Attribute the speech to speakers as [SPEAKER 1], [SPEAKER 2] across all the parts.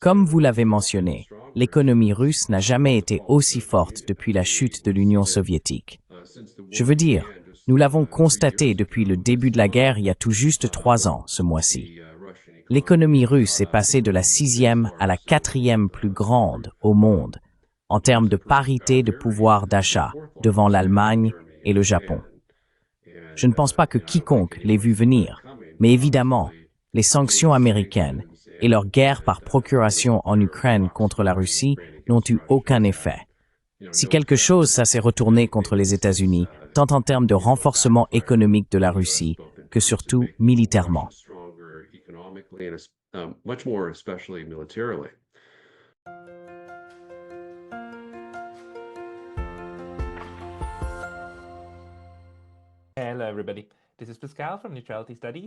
[SPEAKER 1] Comme vous l'avez mentionné, l'économie russe n'a jamais été aussi forte depuis la chute de l'Union soviétique. Je veux dire, nous l'avons constaté depuis le début de la guerre il y a tout juste 3 ans, ce mois-ci. L'économie russe est passée de la 6e à la 4e plus grande au monde, en termes de parité de pouvoir d'achat devant l'Allemagne et le Japon. Je ne pense pas que quiconque l'ait vu venir, mais évidemment, les sanctions américaines et leur guerre par procuration en Ukraine contre la Russie n'ont eu aucun effet. Si quelque chose, ça s'est retourné contre les États-Unis, tant en termes de renforcement économique de la Russie que surtout militairement.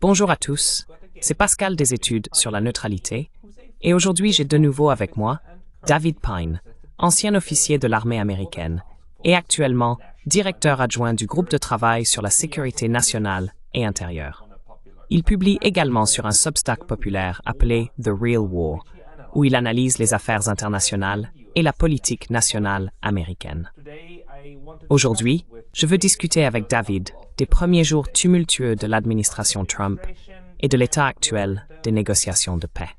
[SPEAKER 2] Bonjour à tous, c'est Pascal des études sur la neutralité, et aujourd'hui j'ai de nouveau avec moi David Pine, ancien officier de l'armée américaine et actuellement directeur adjoint du groupe de travail sur la sécurité nationale et intérieure. Il publie également sur un Substack populaire appelé The Real War, où il analyse les affaires internationales et la politique nationale américaine. Aujourd'hui, je veux discuter avec David des premiers jours tumultueux de l'administration Trump et de l'état actuel des négociations de paix.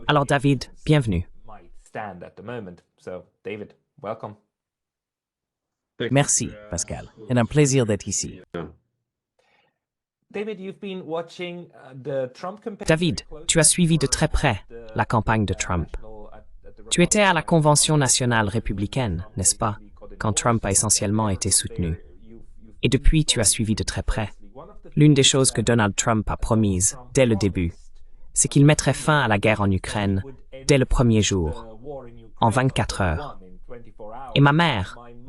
[SPEAKER 2] Alors David, bienvenue.
[SPEAKER 1] Merci, Pascal. C'est un plaisir d'être ici.
[SPEAKER 2] David, tu as suivi de très près la campagne de Trump. Tu étais à la Convention nationale républicaine, n'est-ce pas, quand Trump a essentiellement été soutenu. Et depuis, tu as suivi de très près. L'une des choses que Donald Trump a promises dès le début, c'est qu'il mettrait fin à la guerre en Ukraine dès le premier jour, en 24 heures. Et ma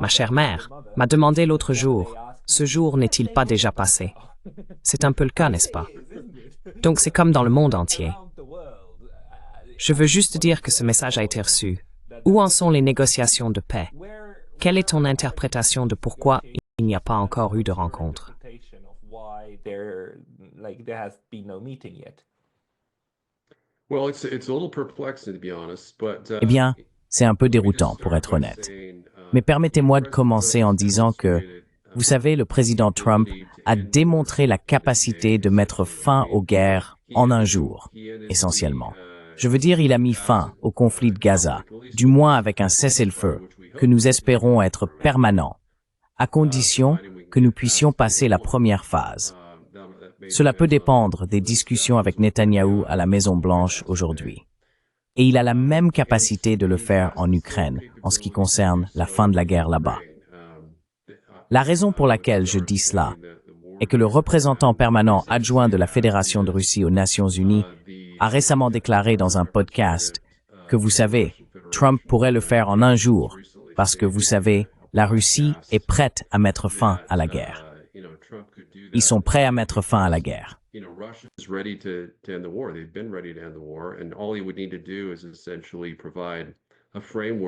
[SPEAKER 2] chère mère, m'a demandé l'autre jour, ce jour n'est-il pas déjà passé? C'est un peu le cas, n'est-ce pas? Donc c'est comme dans le monde entier. Je veux juste dire que ce message a été reçu. Où en sont les négociations de paix? Quelle est ton interprétation de pourquoi il n'y a pas encore eu de rencontre?
[SPEAKER 1] Eh bien, c'est un peu déroutant, pour être honnête. Mais permettez-moi de commencer en disant que, vous savez, le président Trump a démontré la capacité de mettre fin aux guerres en un jour, essentiellement. Je veux dire, il a mis fin au conflit de Gaza, du moins avec un cessez-le-feu, que nous espérons être permanent, à condition que nous puissions passer la première phase. Cela peut dépendre des discussions avec Netanyahou à la Maison-Blanche aujourd'hui. Et il a la même capacité de le faire en Ukraine, en ce qui concerne la fin de la guerre là-bas. La raison pour laquelle je dis cela est que le représentant permanent adjoint de la Fédération de Russie aux Nations Unies a récemment déclaré dans un podcast que, vous savez, Trump pourrait le faire en un jour, parce que, vous savez, la Russie est prête à mettre fin à la guerre. Ils sont prêts à mettre fin à la guerre.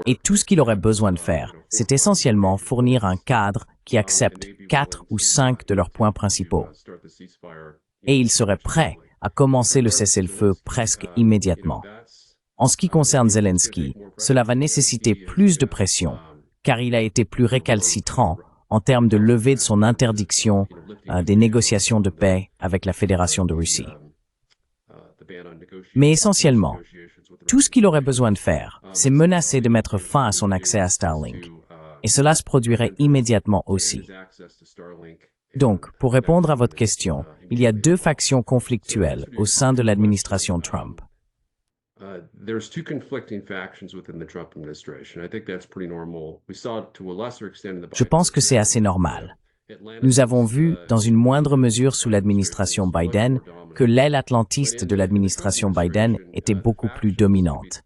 [SPEAKER 1] Et tout ce qu'il aurait besoin de faire, c'est essentiellement fournir un cadre qui accepte 4 ou 5 de leurs points principaux. Et il serait prêt à commencer le cessez-le-feu presque immédiatement. En ce qui concerne Zelensky, cela va nécessiter plus de pression, car il a été plus récalcitrant en termes de levée de son interdiction des négociations de paix avec la Fédération de Russie. Mais essentiellement, tout ce qu'il aurait besoin de faire, c'est menacer de mettre fin à son accès à Starlink. Et cela se produirait immédiatement aussi. Donc, pour répondre à votre question, il y a 2 factions conflictuelles au sein de l'administration Trump. Je pense que c'est assez normal. Nous avons vu, dans une moindre mesure sous l'administration Biden, que l'aile atlantiste de l'administration Biden était beaucoup plus dominante.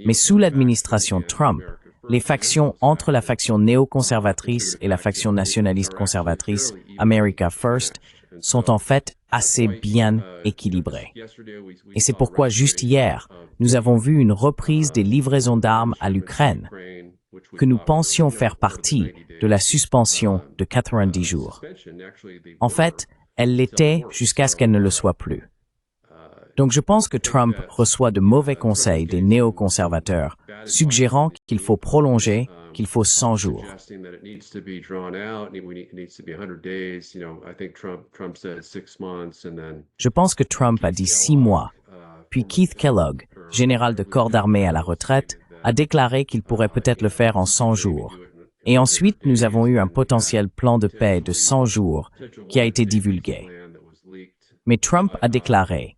[SPEAKER 1] Mais sous l'administration Trump, les factions entre la faction néoconservatrice et la faction nationaliste conservatrice, America First, sont en fait assez bien équilibrées. Et c'est pourquoi juste hier, nous avons vu une reprise des livraisons d'armes à l'Ukraine, que nous pensions faire partie de la suspension de 90 jours. En fait, elle l'était jusqu'à ce qu'elle ne le soit plus. Donc je pense que Trump reçoit de mauvais conseils des néoconservateurs, suggérant qu'il faut prolonger, qu'il faut 100 jours. Je pense que Trump a dit 6 mois. Puis Keith Kellogg, général de corps d'armée à la retraite, a déclaré qu'il pourrait peut-être le faire en 100 jours. Et ensuite, nous avons eu un potentiel plan de paix de 100 jours qui a été divulgué. Mais Trump a déclaré,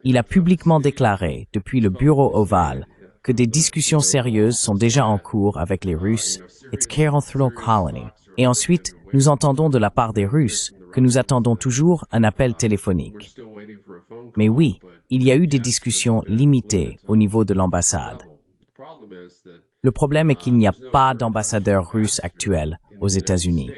[SPEAKER 1] il a publiquement déclaré depuis le bureau ovale que des discussions sérieuses sont déjà en cours avec les Russes, It's Carroll Colony. Et ensuite, nous entendons de la part des Russes que nous attendons toujours un appel téléphonique. Mais oui, il y a eu des discussions limitées au niveau de l'ambassade. Le problème est qu'il n'y a pas d'ambassadeur russe actuel aux États-Unis.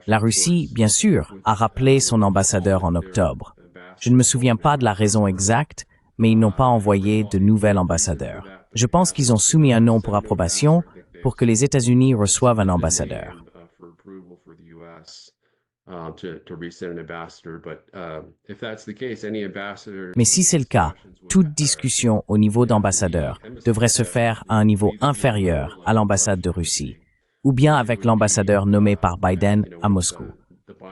[SPEAKER 1] La Russie, bien sûr, a rappelé son ambassadeur en octobre. Je ne me souviens pas de la raison exacte, mais ils n'ont pas envoyé de nouvel ambassadeur. Je pense qu'ils ont soumis un nom pour approbation pour que les États-Unis reçoivent un ambassadeur. Mais si c'est le cas, toute discussion au niveau d'ambassadeur devrait se faire à un niveau inférieur à l'ambassade de Russie, ou bien avec l'ambassadeur nommé par Biden à Moscou.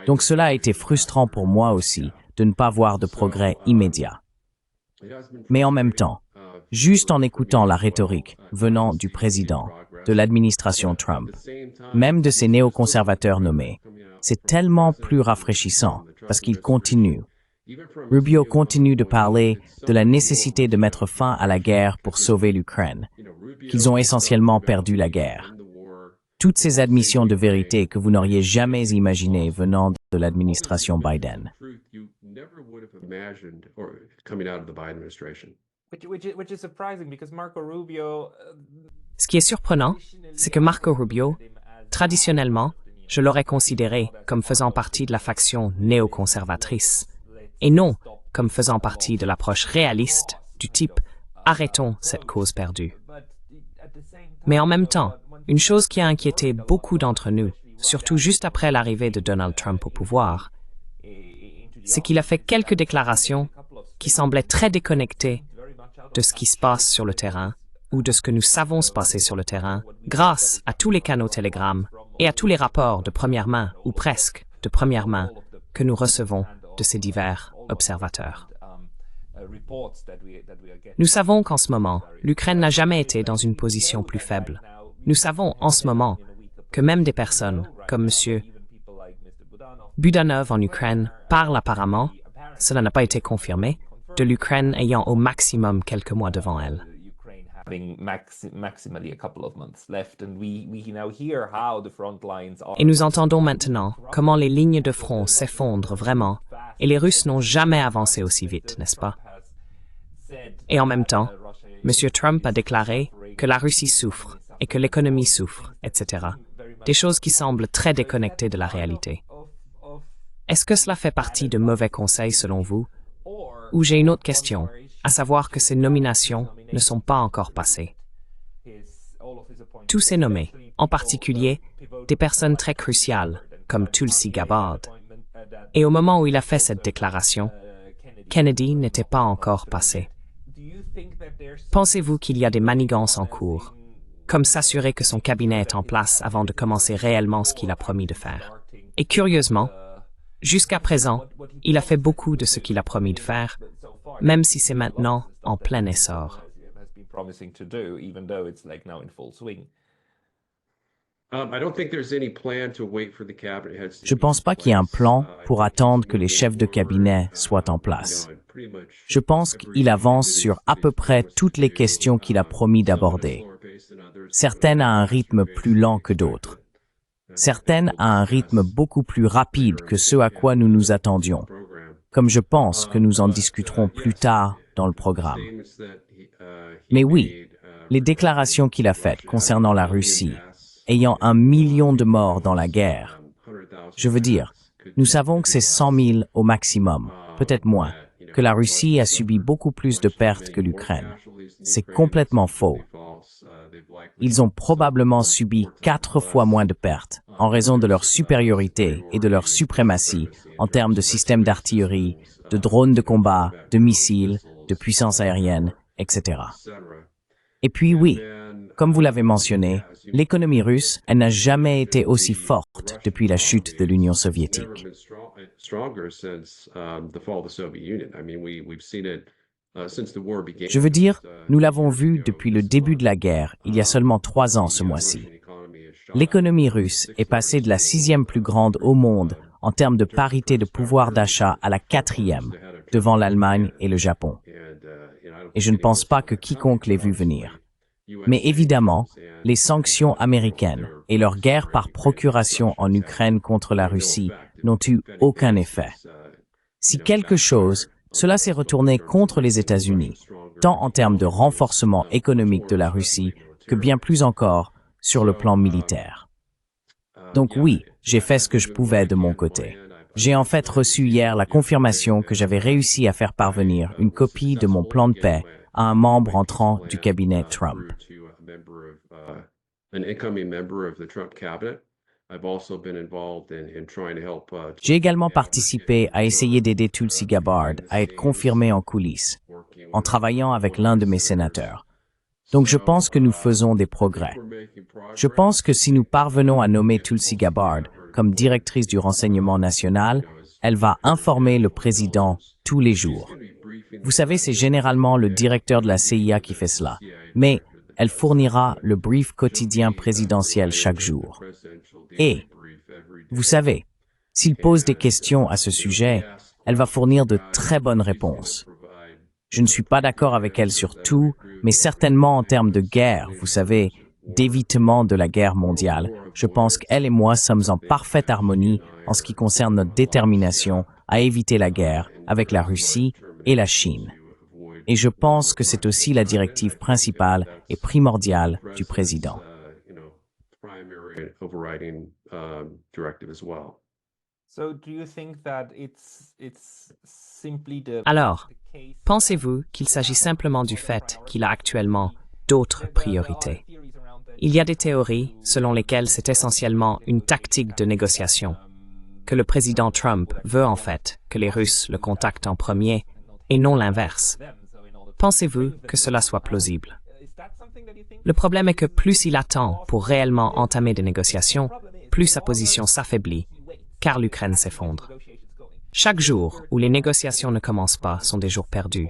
[SPEAKER 1] Donc cela a été frustrant pour moi aussi de ne pas voir de progrès immédiat. Mais en même temps, juste en écoutant la rhétorique venant du président, de l'administration Trump, même de ces néoconservateurs nommés, c'est tellement plus rafraîchissant parce qu'ils continuent. Rubio continue de parler de la nécessité de mettre fin à la guerre pour sauver l'Ukraine, qu'ils ont essentiellement perdu la guerre. Toutes ces admissions de vérité que vous n'auriez jamais imaginées venant de l'administration Biden.
[SPEAKER 2] Ce qui est surprenant, c'est que Marco Rubio, traditionnellement, je l'aurais considéré comme faisant partie de la faction néoconservatrice, et non comme faisant partie de l'approche réaliste du type « arrêtons cette cause perdue ». Mais en même temps, une chose qui a inquiété beaucoup d'entre nous, surtout juste après l'arrivée de Donald Trump au pouvoir, c'est qu'il a fait quelques déclarations qui semblaient très déconnectées de ce qui se passe sur le terrain ou de ce que nous savons se passer sur le terrain grâce à tous les canaux Telegram et à tous les rapports de première main ou presque de première main que nous recevons de ces divers observateurs. Nous savons qu'en ce moment, l'Ukraine n'a jamais été dans une position plus faible. Nous savons en ce moment que même des personnes comme M. Budanov en Ukraine parlent apparemment, cela n'a pas été confirmé, de l'Ukraine ayant au maximum quelques mois devant elle. Et nous entendons maintenant comment les lignes de front s'effondrent vraiment, et les Russes n'ont jamais avancé aussi vite, n'est-ce pas? Et en même temps, M. Trump a déclaré que la Russie souffre et que l'économie souffre, etc. Des choses qui semblent très déconnectées de la réalité. Est-ce que cela fait partie de mauvais conseils selon vous? Ou j'ai une autre question, à savoir que ces nominations ne sont pas encore passées. Tous ces nommés, en particulier des personnes très cruciales, comme Tulsi Gabbard. Et au moment où il a fait cette déclaration, Kennedy n'était pas encore passé. Pensez-vous qu'il y a des manigances en cours, comme s'assurer que son cabinet est en place avant de commencer réellement ce qu'il a promis de faire? Et curieusement, jusqu'à présent, il a fait beaucoup de ce qu'il a promis de faire, même si c'est maintenant en plein essor.
[SPEAKER 1] Je ne pense pas qu'il y ait un plan pour attendre que les chefs de cabinet soient en place. Je pense qu'il avance sur à peu près toutes les questions qu'il a promis d'aborder. Certaines à un rythme plus lent que d'autres. Certaines à un rythme beaucoup plus rapide que ce à quoi nous nous attendions, comme je pense que nous en discuterons plus tard dans le programme. Mais oui, les déclarations qu'il a faites concernant la Russie, ayant 1 million de morts dans la guerre, je veux dire, nous savons que c'est 100 000 au maximum, peut-être moins, que la Russie a subi beaucoup plus de pertes que l'Ukraine. C'est complètement faux. ils ont probablement subi 4 fois moins de pertes en raison de leur supériorité et de leur suprématie en termes de systèmes d'artillerie, de drones de combat, de missiles, de puissance aérienne, etc. Et puis oui, comme vous l'avez mentionné, l'économie russe, elle n'a jamais été aussi forte depuis la chute de l'Union soviétique. Je veux dire, nous l'avons vu depuis le début de la guerre, il y a seulement 3 ans ce mois-ci. L'économie russe est passée de la 6e plus grande au monde en termes de parité de pouvoir d'achat à la 4e, devant l'Allemagne et le Japon. Et je ne pense pas que quiconque l'ait vu venir. Mais évidemment, les sanctions américaines et leur guerre par procuration en Ukraine contre la Russie n'ont eu aucun effet. Si quelque chose, cela s'est retourné contre les États-Unis, tant en termes de renforcement économique de la Russie que bien plus encore sur le plan militaire. Donc oui, j'ai fait ce que je pouvais de mon côté. J'ai en fait reçu hier la confirmation que j'avais réussi à faire parvenir une copie de mon plan de paix à un membre entrant du cabinet Trump. J'ai également participé à essayer d'aider Tulsi Gabbard à être confirmé en coulisses, en travaillant avec l'un de mes sénateurs. Donc je pense que nous faisons des progrès. Je pense que si nous parvenons à nommer Tulsi Gabbard comme directrice du renseignement national, elle va informer le président tous les jours. Vous savez, c'est généralement le directeur de la CIA qui fait cela, mais elle fournira le brief quotidien présidentiel chaque jour. Et, vous savez, s'il pose des questions à ce sujet, elle va fournir de très bonnes réponses. Je ne suis pas d'accord avec elle sur tout, mais certainement en termes de guerre, vous savez, d'évitement de la guerre mondiale, je pense qu'elle et moi sommes en parfaite harmonie en ce qui concerne notre détermination à éviter la guerre avec la Russie et la Chine. Et je pense que c'est aussi la directive principale et primordiale du président.
[SPEAKER 2] Alors, pensez-vous qu'il s'agit simplement du fait qu'il a actuellement d'autres priorités? Il y a des théories selon lesquelles c'est essentiellement une tactique de négociation, que le président Trump veut en fait que les Russes le contactent en premier et non l'inverse. Pensez-vous que cela soit plausible? Le problème est que plus il attend pour réellement entamer des négociations, plus sa position s'affaiblit, car l'Ukraine s'effondre. Chaque jour où les négociations ne commencent pas sont des jours perdus,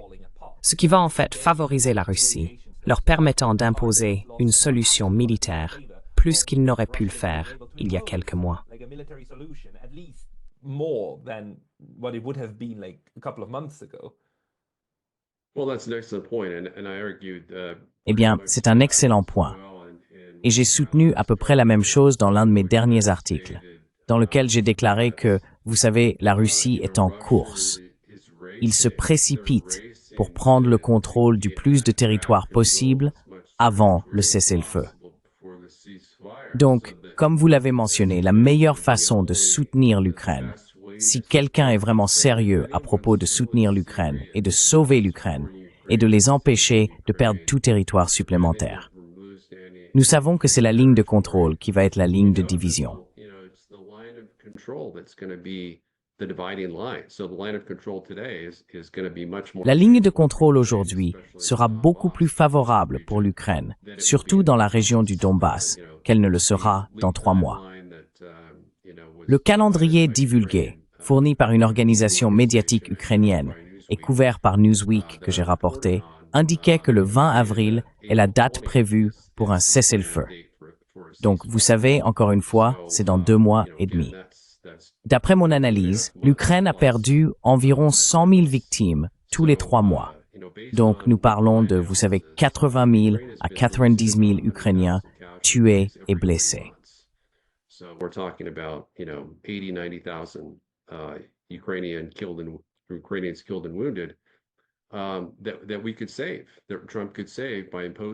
[SPEAKER 2] ce qui va en fait favoriser la Russie, leur permettant d'imposer une solution militaire plus qu'ils n'auraient pu le faire il y a quelques mois.
[SPEAKER 1] Eh bien, c'est un excellent point. Et j'ai soutenu à peu près la même chose dans l'un de mes derniers articles, dans lequel j'ai déclaré que, vous savez, la Russie est en course. Il se précipite pour prendre le contrôle du plus de territoire possible avant le cessez-le-feu. Donc, comme vous l'avez mentionné, la meilleure façon de soutenir l'Ukraine, si quelqu'un est vraiment sérieux à propos de soutenir l'Ukraine et de sauver l'Ukraine, et de les empêcher de perdre tout territoire supplémentaire. Nous savons que c'est la ligne de contrôle qui va être la ligne de division. La ligne de contrôle aujourd'hui sera beaucoup plus favorable pour l'Ukraine, surtout dans la région du Donbass, qu'elle ne le sera dans 3 mois. Le calendrier divulgué, fourni par une organisation médiatique ukrainienne et couvert par Newsweek que j'ai rapporté, indiquait que le 20 avril est la date prévue pour un cessez-le-feu. Donc, vous savez, encore une fois, c'est dans 2 mois et demi. D'après mon analyse, l'Ukraine a perdu environ 100 000 victimes tous les 3 mois. Donc, nous parlons de, vous savez, 80 000 à 90 000 Ukrainiens tués et blessés.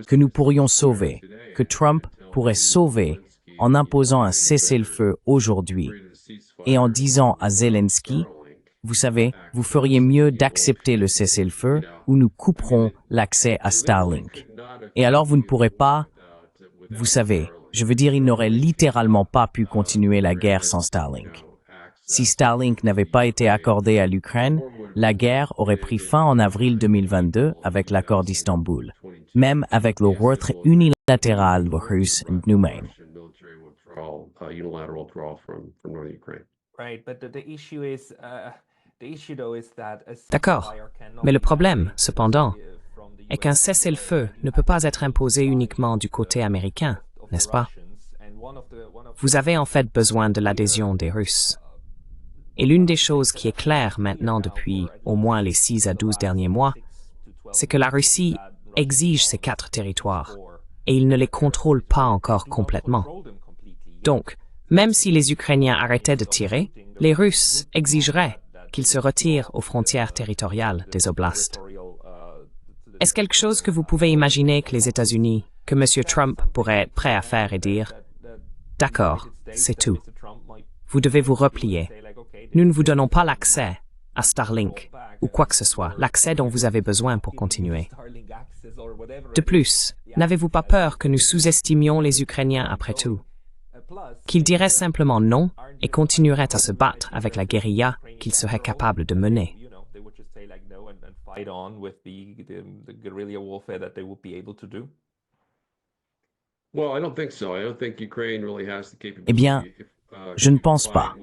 [SPEAKER 1] Que nous pourrions sauver, que Trump pourrait sauver en imposant un cessez-le-feu aujourd'hui et en disant à Zelensky, vous savez, vous feriez mieux d'accepter le cessez-le-feu ou nous couperons l'accès à Starlink. Et alors vous ne pourrez pas, Vous savez, je veux dire, ils n'auraient littéralement pas pu continuer la guerre sans Starlink. Si Starlink n'avait pas été accordé à l'Ukraine, la guerre aurait pris fin en avril 2022 avec l'accord d'Istanbul, même avec le retrait unilatéral russe de Maine.
[SPEAKER 2] D'accord. Mais le problème, cependant, est qu'un cessez-le-feu ne peut pas être imposé uniquement du côté américain, n'est-ce pas? Vous avez en fait besoin de l'adhésion des Russes. Et l'une des choses qui est claire maintenant depuis au moins les 6 à 12 derniers mois, c'est que la Russie exige ces 4 territoires et il ne les contrôle pas encore complètement. Donc, même si les Ukrainiens arrêtaient de tirer, les Russes exigeraient qu'ils se retirent aux frontières territoriales des oblasts. Est-ce quelque chose que vous pouvez imaginer que les États-Unis, que M. Trump pourrait être prêt à faire et dire « D'accord, c'est tout. Vous devez vous replier. Nous ne vous donnons pas l'accès à Starlink ou quoi que ce soit, l'accès dont vous avez besoin pour continuer. » De plus, n'avez-vous pas peur que nous sous-estimions les Ukrainiens après tout? Qu'ils diraient simplement non et continueraient à se battre avec la guérilla qu'ils seraient capables de mener?
[SPEAKER 1] Eh bien, je ne pense pas.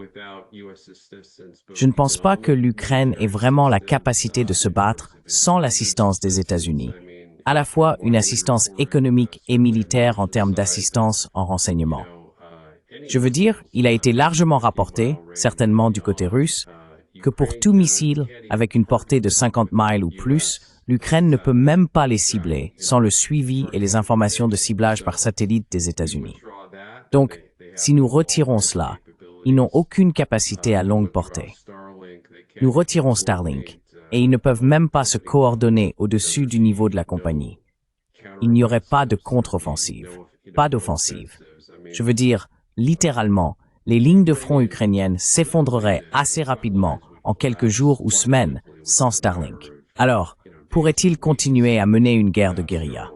[SPEAKER 1] Je ne pense pas que l'Ukraine ait vraiment la capacité de se battre sans l'assistance des États-Unis, à la fois une assistance économique et militaire en termes d'assistance en renseignement. Je veux dire, il a été largement rapporté, certainement du côté russe, que pour tout missile avec une portée de 50 miles ou plus, l'Ukraine ne peut même pas les cibler sans le suivi et les informations de ciblage par satellite des États-Unis. Donc, si nous retirons cela, ils n'ont aucune capacité à longue portée. Nous retirons Starlink, et ils ne peuvent même pas se coordonner au-dessus du niveau de la compagnie. Il n'y aurait pas de contre-offensive, pas d'offensive. Je veux dire, littéralement, les lignes de front ukrainiennes s'effondreraient assez rapidement, en quelques jours ou semaines, sans Starlink. Alors, pourrait-il continuer à mener une guerre de guérilla?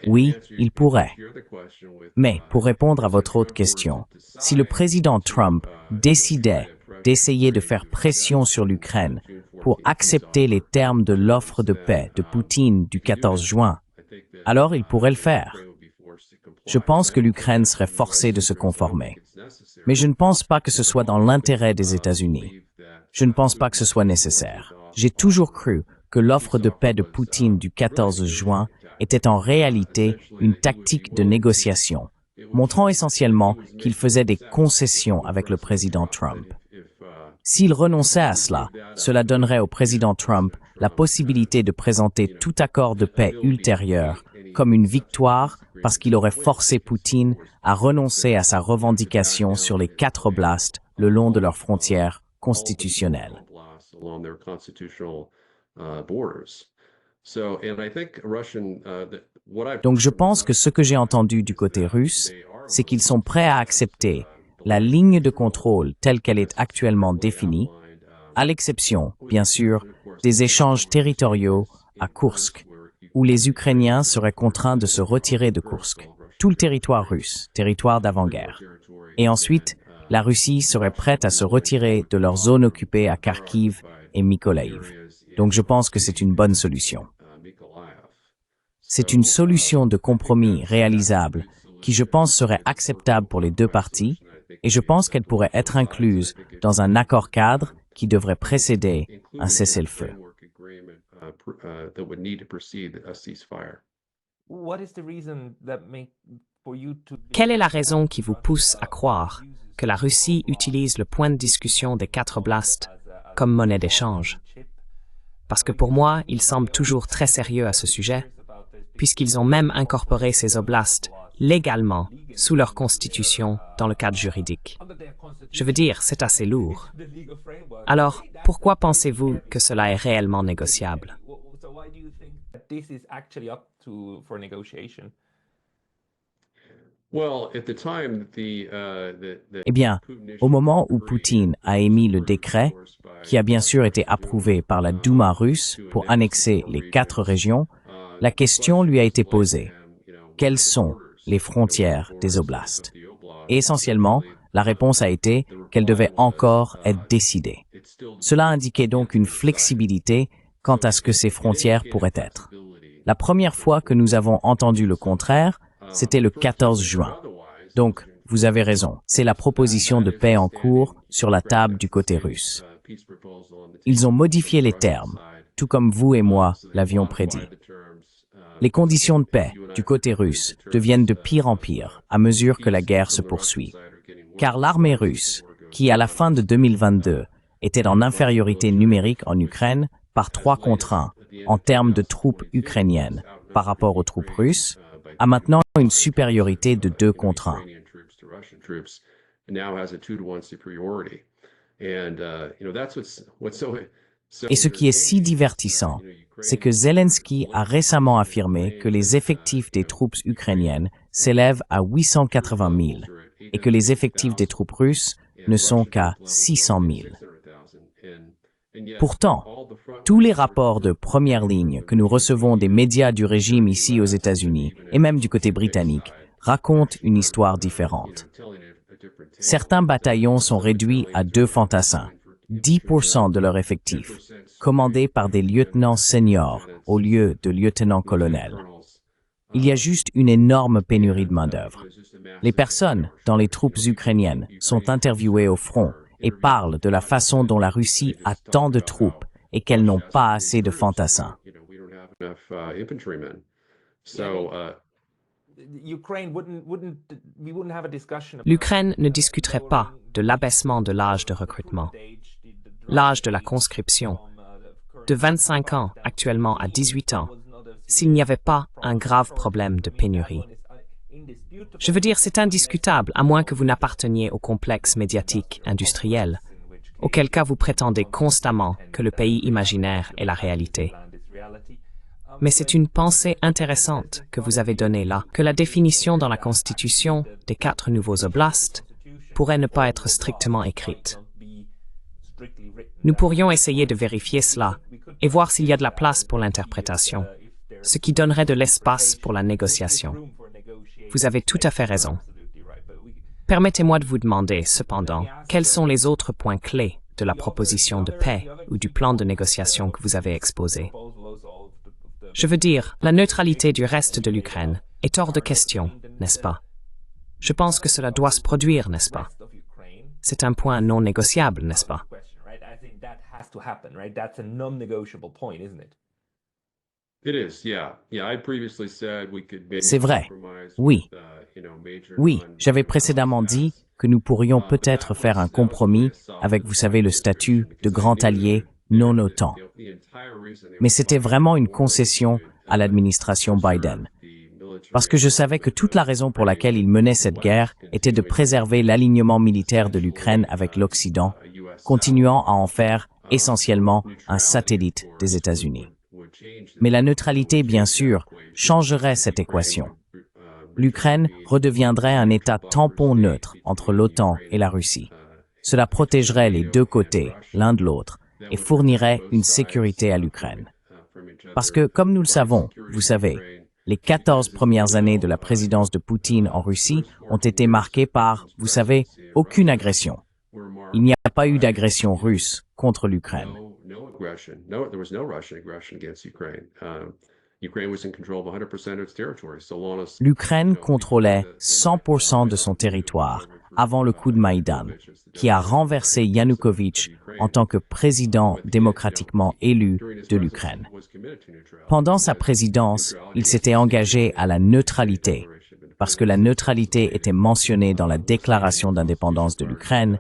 [SPEAKER 1] Oui, il pourrait. Mais pour répondre à votre autre question, si le président Trump décidait d'essayer de faire pression sur l'Ukraine pour accepter les termes de l'offre de paix de Poutine du 14 juin, alors il pourrait le faire. Je pense que l'Ukraine serait forcée de se conformer. Mais je ne pense pas que ce soit dans l'intérêt des États-Unis. Je ne pense pas que ce soit nécessaire. J'ai toujours cru que l'offre de paix de Poutine du 14 juin était en réalité une tactique de négociation, montrant essentiellement qu'il faisait des concessions avec le président Trump. S'il renonçait à cela, cela donnerait au président Trump la possibilité de présenter tout accord de paix ultérieur comme une victoire parce qu'il aurait forcé Poutine à renoncer à sa revendication sur les 4 oblasts le long de leurs frontières constitutionnelles. Donc je pense que ce que j'ai entendu du côté russe, c'est qu'ils sont prêts à accepter la ligne de contrôle telle qu'elle est actuellement définie, à l'exception, bien sûr, des échanges territoriaux à Koursk, où les Ukrainiens seraient contraints de se retirer de Koursk, tout le territoire russe, territoire d'avant-guerre. Et ensuite, la Russie serait prête à se retirer de leurs zones occupées à Kharkiv et Mykolaiv. Donc je pense que c'est une bonne solution. C'est une solution de compromis réalisable qui, je pense, serait acceptable pour les deux parties, et je pense qu'elle pourrait être incluse dans un accord cadre qui devrait précéder un cessez-le-feu.
[SPEAKER 2] Quelle est la raison qui vous pousse à croire que la Russie utilise le point de discussion des 4 oblasts comme monnaie d'échange? Parce que pour moi, ils semblent toujours très sérieux à ce sujet, puisqu'ils ont même incorporé ces oblasts légalement sous leur constitution dans le cadre juridique. Je veux dire, c'est assez lourd. Alors, pourquoi pensez-vous que cela est réellement négociable?
[SPEAKER 1] Eh bien, au moment où Poutine a émis le décret, qui a bien sûr été approuvé par la Douma russe pour annexer les 4 régions, la question lui a été posée. Quelles sont les frontières des oblasts? Et essentiellement, la réponse a été qu'elles devaient encore être décidées. Cela indiquait donc une flexibilité quant à ce que ces frontières pourraient être. La première fois que nous avons entendu le contraire, c'était le 14 juin. Donc, vous avez raison, c'est la proposition de paix en cours sur la table du côté russe. Ils ont modifié les termes, tout comme vous et moi l'avions prédit. Les conditions de paix du côté russe deviennent de pire en pire à mesure que la guerre se poursuit. Car l'armée russe, qui à la fin de 2022 était en infériorité numérique en Ukraine par 3 contre 1 en termes de troupes ukrainiennes par rapport aux troupes russes, a maintenant une supériorité de 2 contre 1. Et ce qui est si divertissant, c'est que Zelensky a récemment affirmé que les effectifs des troupes ukrainiennes s'élèvent à 880 000 et que les effectifs des troupes russes ne sont qu'à 600 000. Pourtant, tous les rapports de première ligne que nous recevons des médias du régime ici aux États-Unis et même du côté britannique racontent une histoire différente. Certains bataillons sont réduits à 2 fantassins, 10% de leur effectif, commandés par des lieutenants seniors au lieu de lieutenants-colonels. Il y a juste une énorme pénurie de main-d'œuvre. Les personnes dans les troupes ukrainiennes sont interviewées au front et parlent de la façon dont la Russie a tant de troupes et qu'elles n'ont pas assez de fantassins.
[SPEAKER 2] L'Ukraine ne discuterait pas de l'abaissement de l'âge de recrutement, l'âge de la conscription, de 25 ans actuellement à 18 ans, s'il n'y avait pas un grave problème de pénurie. Je veux dire, c'est indiscutable, à moins que vous n'apparteniez au complexe médiatique industriel, auquel cas vous prétendez constamment que le pays imaginaire est la réalité. Mais c'est une pensée intéressante que vous avez donnée là, que la définition dans la Constitution des 4 nouveaux oblasts pourrait ne pas être strictement écrite. Nous pourrions essayer de vérifier cela et voir s'il y a de la place pour l'interprétation, ce qui donnerait de l'espace pour la négociation. Vous avez tout à fait raison. Permettez-moi de vous demander, cependant, quels sont les autres points clés de la proposition de paix ou du plan de négociation que vous avez exposé. Je veux dire, la neutralité du reste de l'Ukraine est hors de question, n'est-ce pas? Je pense que cela doit se produire, n'est-ce pas? C'est un point non négociable, n'est-ce pas?
[SPEAKER 1] C'est vrai. Oui. Oui, j'avais précédemment dit que nous pourrions peut-être faire un compromis avec, vous savez, le statut de grand allié non-OTAN. Mais c'était vraiment une concession à l'administration Biden. Parce que je savais que toute la raison pour laquelle il menait cette guerre était de préserver l'alignement militaire de l'Ukraine avec l'Occident, continuant à en faire essentiellement un satellite des États-Unis. Mais la neutralité, bien sûr, changerait cette équation. L'Ukraine redeviendrait un État tampon neutre entre l'OTAN et la Russie. Cela protégerait les deux côtés, l'un de l'autre, et fournirait une sécurité à l'Ukraine. Parce que, comme nous le savons, vous savez, les 14 premières années de la présidence de Poutine en Russie ont été marquées par, vous savez, aucune agression. Il n'y a pas eu d'agression russe contre l'Ukraine. L'Ukraine contrôlait 100% de son territoire avant le coup de Maïdan, qui a renversé Yanukovych en tant que président démocratiquement élu de l'Ukraine. Pendant sa présidence, il s'était engagé à la neutralité, parce que la neutralité était mentionnée dans la déclaration d'indépendance de l'Ukraine,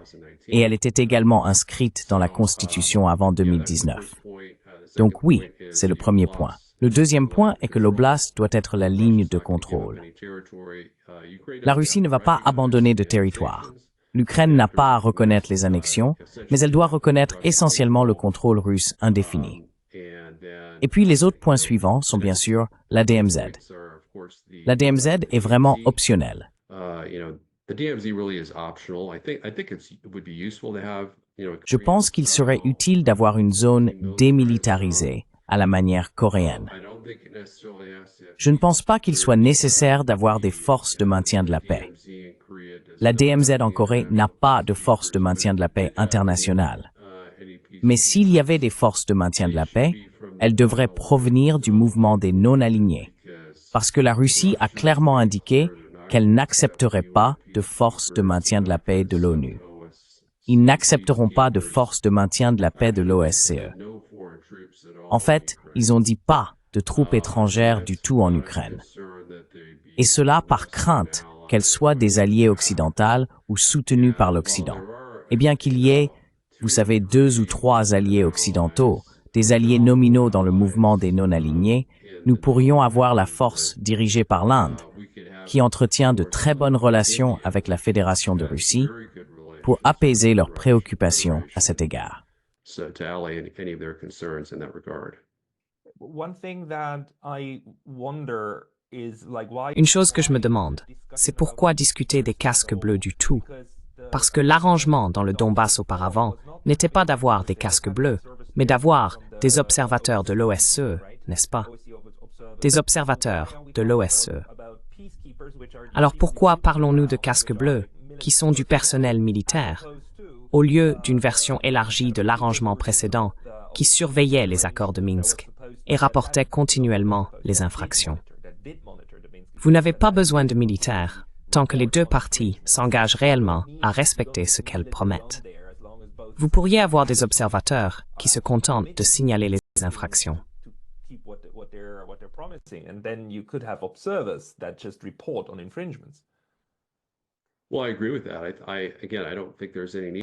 [SPEAKER 1] et elle était également inscrite dans la Constitution avant 2019. Donc oui, c'est le premier point. Le deuxième point est que l'oblast doit être la ligne de contrôle. La Russie ne va pas abandonner de territoire. L'Ukraine n'a pas à reconnaître les annexions, mais elle doit reconnaître essentiellement le contrôle russe indéfini. Et puis les autres points suivants sont bien sûr la DMZ. La DMZ est vraiment optionnelle. Je pense qu'il serait utile d'avoir une zone démilitarisée, à la manière coréenne. Je ne pense pas qu'il soit nécessaire d'avoir des forces de maintien de la paix. La DMZ en Corée n'a pas de forces de maintien de la paix internationale. Mais s'il y avait des forces de maintien de la paix, elles devraient provenir du mouvement des non-alignés, parce que la Russie a clairement indiqué qu'elle n'accepterait pas de forces de maintien de la paix de l'ONU. Ils n'accepteront pas de forces de maintien de la paix de l'OSCE. En fait, ils ont dit pas de troupes étrangères du tout en Ukraine. Et cela par crainte qu'elles soient des alliés occidentaux ou soutenues par l'Occident. Et bien qu'il y ait, vous savez, 2 ou 3 alliés occidentaux, des alliés nominaux dans le mouvement des non-alignés, nous pourrions avoir la force dirigée par l'Inde, qui entretient de très bonnes relations avec la Fédération de Russie, pour apaiser leurs préoccupations à cet égard.
[SPEAKER 2] Une chose que je me demande, c'est pourquoi discuter des casques bleus du tout? Parce que l'arrangement dans le Donbass auparavant n'était pas d'avoir des casques bleus, mais d'avoir des observateurs de l'OSCE, n'est-ce pas? Des observateurs de l'OSCE. Alors pourquoi parlons-nous de casques bleus, qui sont du personnel militaire, au lieu d'une version élargie de l'arrangement précédent qui surveillait les accords de Minsk et rapportait continuellement les infractions? Vous n'avez pas besoin de militaires tant que les deux parties s'engagent réellement à respecter ce qu'elles promettent. Vous pourriez avoir des observateurs qui se contentent de signaler les infractions.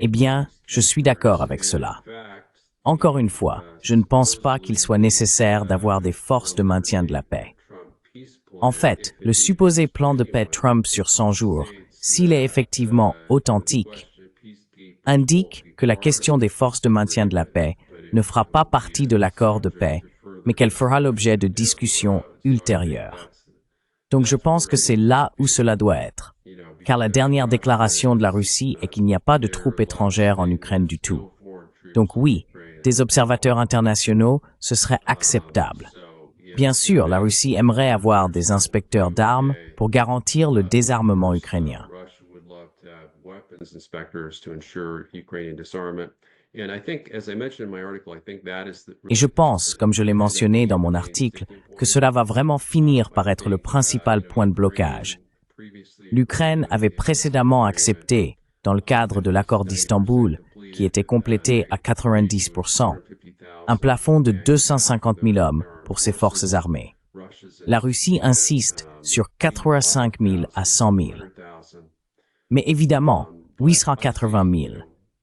[SPEAKER 1] Eh bien, je suis d'accord avec cela. Encore une fois, je ne pense pas qu'il soit nécessaire d'avoir des forces de maintien de la paix. En fait, le supposé plan de paix Trump sur 100 jours, s'il est effectivement authentique, indique que la question des forces de maintien de la paix ne fera pas partie de l'accord de paix, mais qu'elle fera l'objet de discussions ultérieures. Donc je pense que c'est là où cela doit être, car la dernière déclaration de la Russie est qu'il n'y a pas de troupes étrangères en Ukraine du tout. Donc oui, des observateurs internationaux, ce serait acceptable. Bien sûr, la Russie aimerait avoir des inspecteurs d'armes pour garantir le désarmement ukrainien. Et je pense, comme je l'ai mentionné dans mon article, que cela va vraiment finir par être le principal point de blocage. L'Ukraine avait précédemment accepté, dans le cadre de l'accord d'Istanbul, qui était complété à 90%, un plafond de 250 000 hommes pour ses forces armées. La Russie insiste sur 85 000 à 100 000. Mais évidemment, 880 000,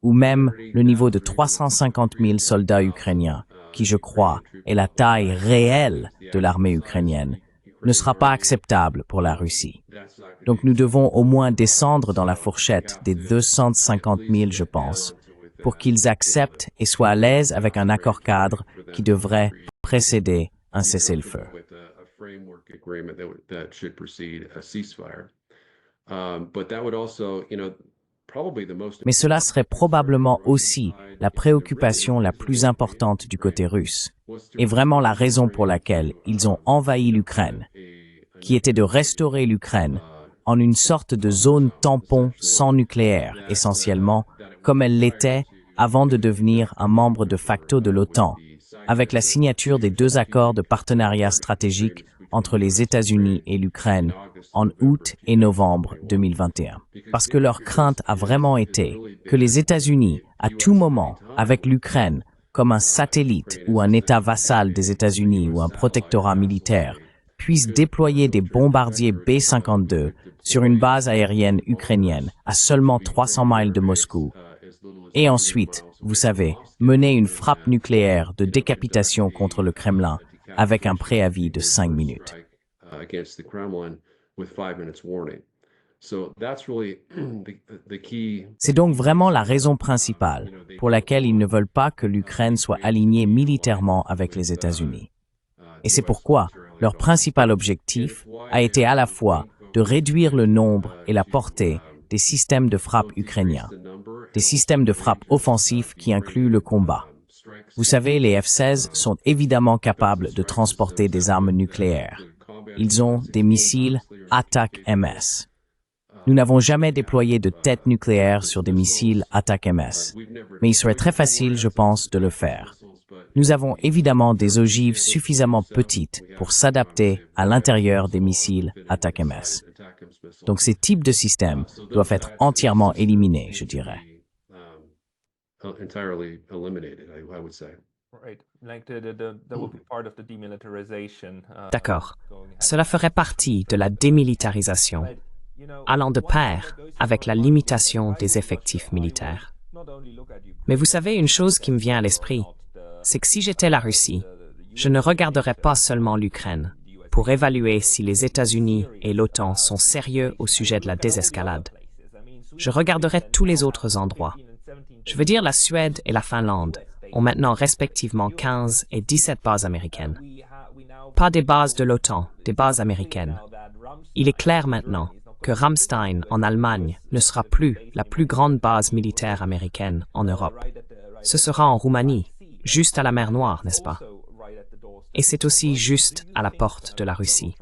[SPEAKER 1] ou même le niveau de 350 000 soldats ukrainiens, qui je crois est la taille réelle de l'armée ukrainienne, ne sera pas acceptable pour la Russie. Donc nous devons au moins descendre dans la fourchette des 250 000, je pense, pour qu'ils acceptent et soient à l'aise avec un accord cadre qui devrait précéder un cessez-le-feu. Mais cela serait probablement aussi la préoccupation la plus importante du côté russe, et vraiment la raison pour laquelle ils ont envahi l'Ukraine, qui était de restaurer l'Ukraine en une sorte de zone tampon sans nucléaire, essentiellement, comme elle l'était avant de devenir un membre de facto de l'OTAN, avec la signature des 2 accords de partenariat stratégique entre les États-Unis et l'Ukraine en août et novembre 2021. Parce que leur crainte a vraiment été que les États-Unis, à tout moment, avec l'Ukraine, comme un satellite ou un État vassal des États-Unis ou un protectorat militaire, puissent déployer des bombardiers B-52 sur une base aérienne ukrainienne à seulement 300 miles de Moscou, et ensuite, vous savez, mener une frappe nucléaire de décapitation contre le Kremlin avec un préavis de 5 minutes. C'est donc vraiment la raison principale pour laquelle ils ne veulent pas que l'Ukraine soit alignée militairement avec les États-Unis. Et c'est pourquoi leur principal objectif a été à la fois de réduire le nombre et la portée des systèmes de frappe ukrainiens, des systèmes de frappe offensifs qui incluent le combat. Vous savez, les F-16 sont évidemment capables de transporter des armes nucléaires. Ils ont des missiles Attack-MS. Nous n'avons jamais déployé de tête nucléaire sur des missiles Attack-MS, mais il serait très facile, je pense, de le faire. Nous avons évidemment des ogives suffisamment petites pour s'adapter à l'intérieur des missiles Attack-MS. Donc ces types de systèmes doivent être entièrement éliminés, je dirais.
[SPEAKER 2] D'accord. Cela ferait partie de la démilitarisation, allant de pair avec la limitation des effectifs militaires. Mais vous savez, une chose qui me vient à l'esprit, c'est que si j'étais la Russie, je ne regarderais pas seulement l'Ukraine pour évaluer si les États-Unis et l'OTAN sont sérieux au sujet de la désescalade. Je regarderais tous les autres endroits. Je veux dire, la Suède et la Finlande ont maintenant respectivement 15 et 17 bases américaines. Pas des bases de l'OTAN, des bases américaines. Il est clair maintenant que Ramstein en Allemagne ne sera plus la plus grande base militaire américaine en Europe. Ce sera en Roumanie, juste à la mer Noire, n'est-ce pas? Et c'est aussi juste à la porte de la Russie.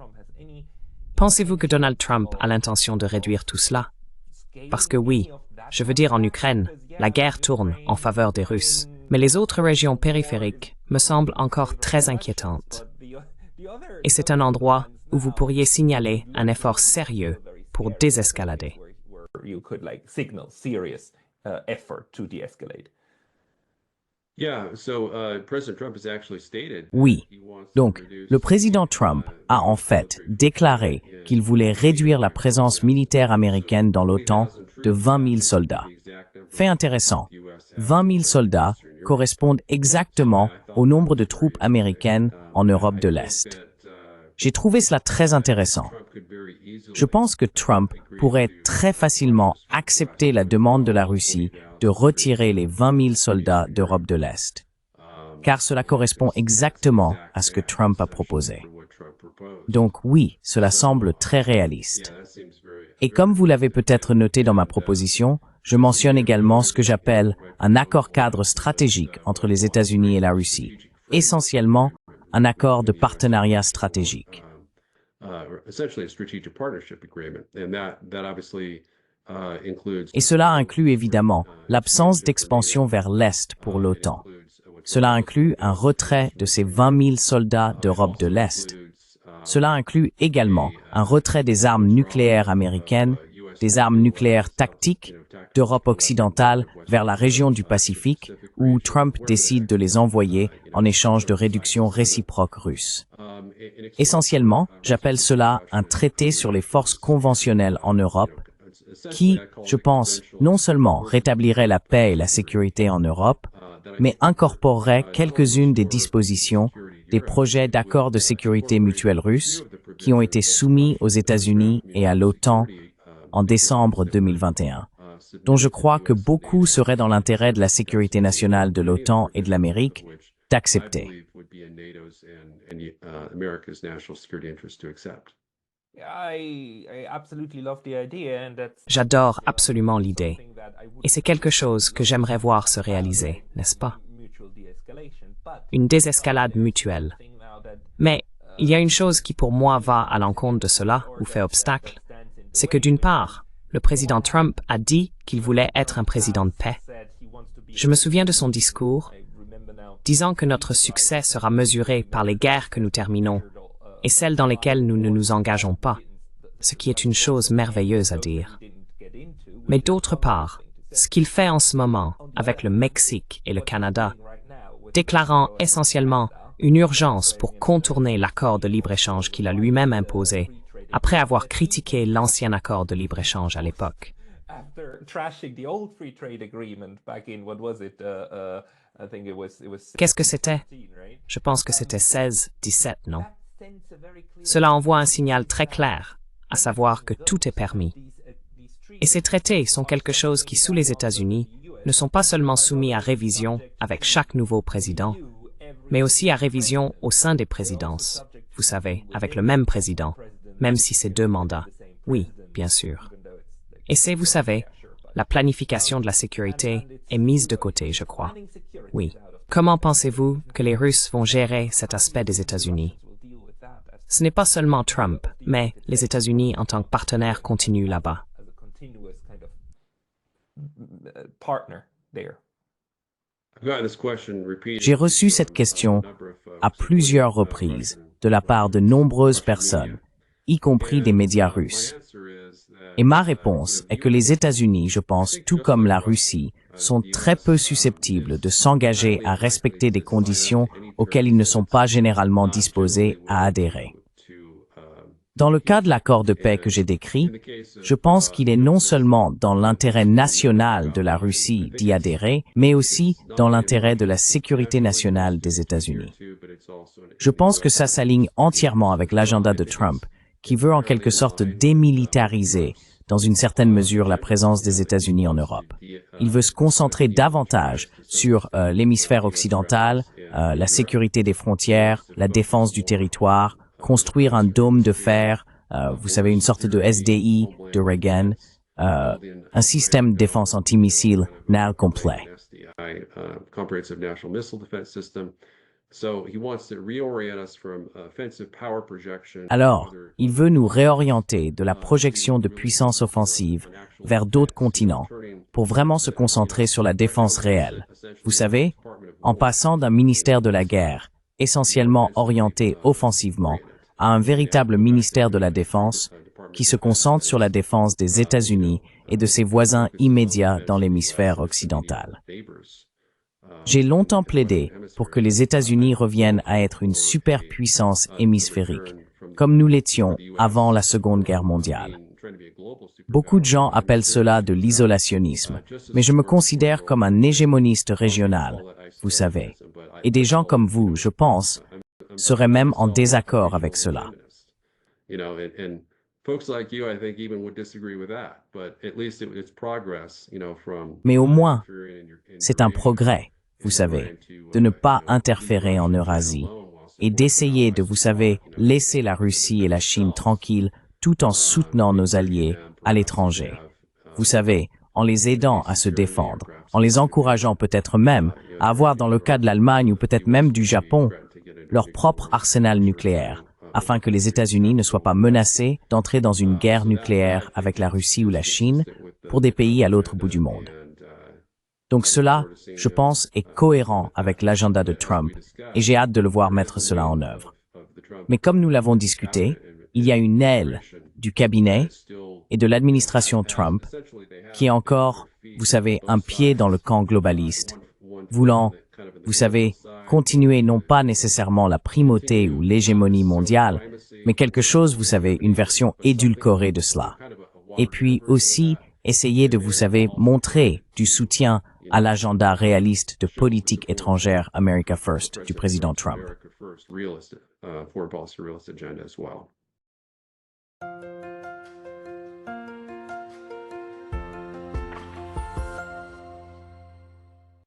[SPEAKER 2] Pensez-vous que Donald Trump a l'intention de réduire tout cela? Parce que oui, je veux dire en Ukraine, la guerre tourne en faveur des Russes, mais les autres régions périphériques me semblent encore très inquiétantes. Et c'est un endroit où vous pourriez signaler un effort sérieux pour désescalader.
[SPEAKER 1] Oui. Donc, le président Trump a en fait déclaré qu'il voulait réduire la présence militaire américaine dans l'OTAN de 20 000 soldats. Fait intéressant, 20 000 soldats correspondent exactement au nombre de troupes américaines en Europe de l'Est. J'ai trouvé cela très intéressant. Je pense que Trump pourrait très facilement accepter la demande de la Russie de retirer les 20 000 soldats d'Europe de l'Est, car cela correspond exactement à ce que Trump a proposé. Donc oui, cela semble très réaliste. Et comme vous l'avez peut-être noté dans ma proposition, je mentionne également ce que j'appelle un accord-cadre stratégique entre les États-Unis et la Russie, essentiellement un accord de partenariat stratégique. Et cela inclut évidemment l'absence d'expansion vers l'Est pour l'OTAN. Cela inclut un retrait de ces 20 000 soldats d'Europe de l'Est. Cela inclut également un retrait des armes nucléaires américaines, des armes nucléaires tactiques d'Europe occidentale vers la région du Pacifique, où Trump décide de les envoyer en échange de réductions réciproques russes. Essentiellement, j'appelle cela un traité sur les forces conventionnelles en Europe, qui, je pense, non seulement rétablirait la paix et la sécurité en Europe, mais incorporerait quelques-unes des dispositions des projets d'accords de sécurité mutuelle russes qui ont été soumis aux États-Unis et à l'OTAN en décembre 2021, dont je crois que beaucoup seraient dans l'intérêt de la sécurité nationale de l'OTAN et de l'Amérique d'accepter.
[SPEAKER 2] J'adore absolument l'idée. Et c'est quelque chose que j'aimerais voir se réaliser, n'est-ce pas? Une désescalade mutuelle. Mais il y a une chose qui pour moi va à l'encontre de cela ou fait obstacle, c'est que d'une part, le président Trump a dit qu'il voulait être un président de paix. Je me souviens de son discours, disant que notre succès sera mesuré par les guerres que nous terminons et celles dans lesquelles nous ne nous engageons pas, ce qui est une chose merveilleuse à dire. Mais d'autre part, ce qu'il fait en ce moment avec le Mexique et le Canada, déclarant essentiellement une urgence pour contourner l'accord de libre-échange qu'il a lui-même imposé, après avoir critiqué l'ancien accord de libre-échange à l'époque. Qu'est-ce que c'était? Je pense que c'était 16-17, non? Cela envoie un signal très clair, à savoir que tout est permis. Et ces traités sont quelque chose qui, sous les États-Unis, ne sont pas seulement soumis à révision avec chaque nouveau président, mais aussi à révision au sein des présidences, vous savez, avec le même président, même si c'est 2 mandats. Oui, bien sûr. Et c'est, vous savez, la planification de la sécurité est mise de côté, je crois. Oui. Comment pensez-vous que les Russes vont gérer cet aspect des États-Unis? Ce n'est pas seulement Trump, mais les États-Unis en tant que partenaire continu là-bas.
[SPEAKER 1] J'ai reçu cette question à plusieurs reprises de la part de nombreuses personnes, y compris des médias russes. Et ma réponse est que les États-Unis, je pense, tout comme la Russie, sont très peu susceptibles de s'engager à respecter des conditions auxquelles ils ne sont pas généralement disposés à adhérer. Dans le cas de l'accord de paix que j'ai décrit, je pense qu'il est non seulement dans l'intérêt national de la Russie d'y adhérer, mais aussi dans l'intérêt de la sécurité nationale des États-Unis. Je pense que ça s'aligne entièrement avec l'agenda de Trump, qui veut en quelque sorte démilitariser, dans une certaine mesure, la présence des États-Unis en Europe. Il veut se concentrer davantage sur l'hémisphère occidental, la sécurité des frontières, la défense du territoire, construire un dôme de fer, vous savez, une sorte de SDI de Reagan, un système de défense antimissile NAL complet. Alors, il veut nous réorienter de la projection de puissance offensive vers d'autres continents pour vraiment se concentrer sur la défense réelle. Vous savez, en passant d'un ministère de la guerre, essentiellement orienté offensivement, à un véritable ministère de la Défense qui se concentre sur la défense des États-Unis et de ses voisins immédiats dans l'hémisphère occidental. J'ai longtemps plaidé pour que les États-Unis reviennent à être une superpuissance hémisphérique, comme nous l'étions avant la Seconde Guerre mondiale. Beaucoup de gens appellent cela de l'isolationnisme, mais je me considère comme un hégémoniste régional, vous savez. Et des gens comme vous, je pense, seraient même en désaccord avec cela. Mais au moins, c'est un progrès, vous savez, de ne pas interférer en Eurasie et d'essayer de, vous savez, laisser la Russie et la Chine tranquilles tout en soutenant nos alliés à l'étranger. Vous savez, en les aidant à se défendre, en les encourageant peut-être même à avoir, dans le cas de l'Allemagne ou peut-être même du Japon, leur propre arsenal nucléaire, afin que les États-Unis ne soient pas menacés d'entrer dans une guerre nucléaire avec la Russie ou la Chine pour des pays à l'autre bout du monde. Donc cela, je pense, est cohérent avec l'agenda de Trump et j'ai hâte de le voir mettre cela en œuvre. Mais comme nous l'avons discuté, il y a une aile du cabinet et de l'administration Trump qui est encore, vous savez, un pied dans le camp globaliste, voulant, vous savez, continuer non pas nécessairement la primauté ou l'hégémonie mondiale, mais quelque chose, vous savez, une version édulcorée de cela. Et puis aussi essayer de, vous savez, montrer du soutien à l'agenda réaliste de politique étrangère America First du président Trump.